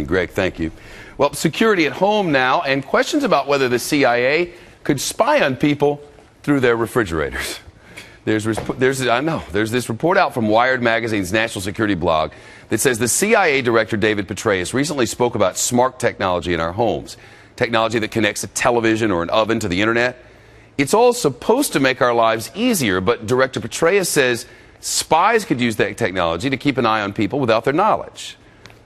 Greg. Thank you. Well, security at home now, and questions about whether the CIA could spy on people through their refrigerators. There's this report out from Wired Magazine's national security blog that says the CIA Director David Petraeus recently spoke about smart technology in our homes, technology that connects a television or an oven to the internet. It's all supposed to make our lives easier, but Director Petraeus says spies could use that technology to keep an eye on people without their knowledge.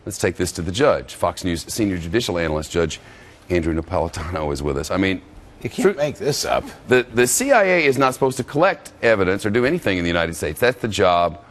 Let's take this to the judge. Fox News senior judicial analyst Judge Andrew Napolitano is with us. I mean, you can't make this up. The CIA is not supposed to collect evidence or do anything in the United States. That's the job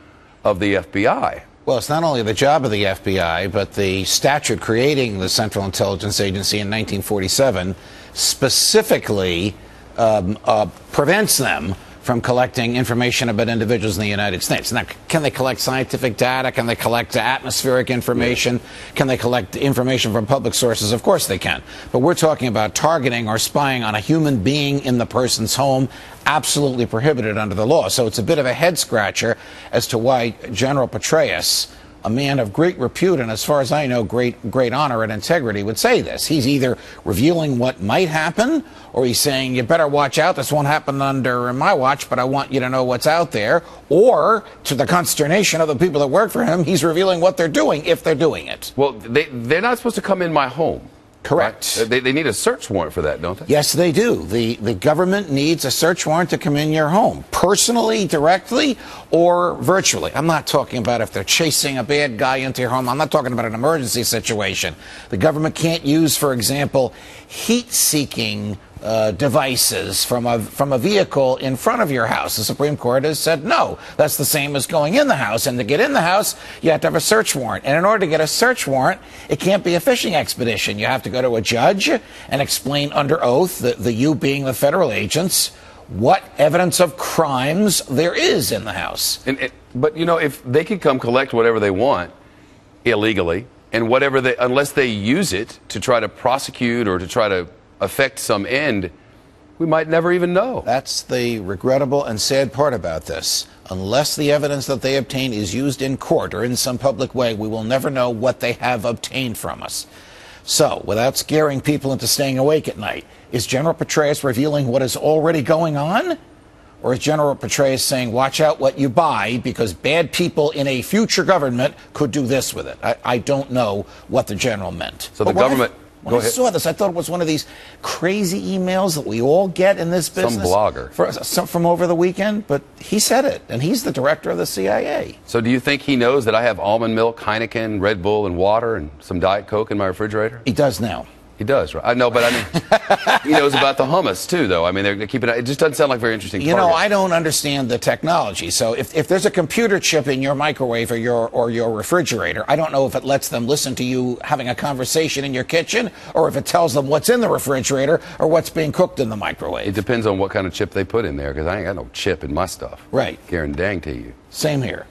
of the FBI. Well, it's not only the job of the FBI, but the statute creating the Central Intelligence Agency in 1947 specifically prevents them from collecting information about individuals in the United States. Now, can they collect scientific data? Can they collect atmospheric information? Yeah. Can they collect information from public sources? Of course they can. But we're talking about targeting or spying on a human being in the person's home, absolutely prohibited under the law. So it's a bit of a head-scratcher as to why General Petraeus, a man of great repute and, as far as I know, great honor and integrity, would say this. He's either revealing what might happen, or he's saying, you better watch out, this won't happen under my watch, but I want you to know what's out there. Or, to the consternation of the people that work for him, he's revealing what they're doing, if they're doing it. Well, they're not supposed to come in my home. Correct. Right? They need a search warrant for that, don't they? Yes, they do. The government needs a search warrant to come in your home, personally, directly, or virtually. I'm not talking about if they're chasing a bad guy into your home. I'm not talking about an emergency situation. The government can't use, for example, heat-seeking devices from a vehicle in front of your house. The Supreme Court has said no. That's the same as going in the house. And to get in the house, you have to have a search warrant. And in order to get a search warrant, it can't be a fishing expedition. You have to go to a judge and explain under oath, the you being the federal agents, what evidence of crimes there is in the house. But, you know, if they could come collect whatever they want illegally, and unless they use it to try to prosecute or to try to affect some end, we might never even know. That's the regrettable and sad part about this. Unless the evidence that they obtain is used in court or in some public way, we will never know what they have obtained from us. So, without scaring people into staying awake at night, is General Petraeus revealing what is already going on? Or is General Petraeus saying, watch out what you buy, because bad people in a future government could do this with it? I don't know what the general meant. So the government... When I saw this, I thought it was one of these crazy emails that we all get in this business. Some blogger. From over the weekend, but he said it, and he's the director of the CIA. So do you think he knows that I have almond milk, Heineken, Red Bull, and water, and some Diet Coke in my refrigerator? He does now. He does, right? I know, but I mean, he knows about the hummus, too, though. I mean, they're keeping it just doesn't sound like very interesting. You know, I don't understand the technology. So if there's a computer chip in your microwave or your refrigerator, I don't know if it lets them listen to you having a conversation in your kitchen, or if it tells them what's in the refrigerator or what's being cooked in the microwave. It depends on what kind of chip they put in there, because I ain't got no chip in my stuff. Right. Guaranteeing to you. Same here.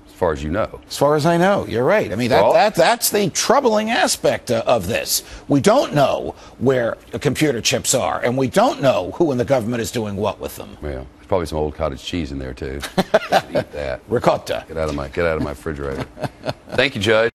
As far as you know. As far as I know, you're right. I mean, that's the troubling aspect of this. We don't know where the computer chips are, and we don't know who in the government is doing what with them. Yeah, there's probably some old cottage cheese in there too. Eat that. Ricotta. Get out of my refrigerator. Thank you, Judge.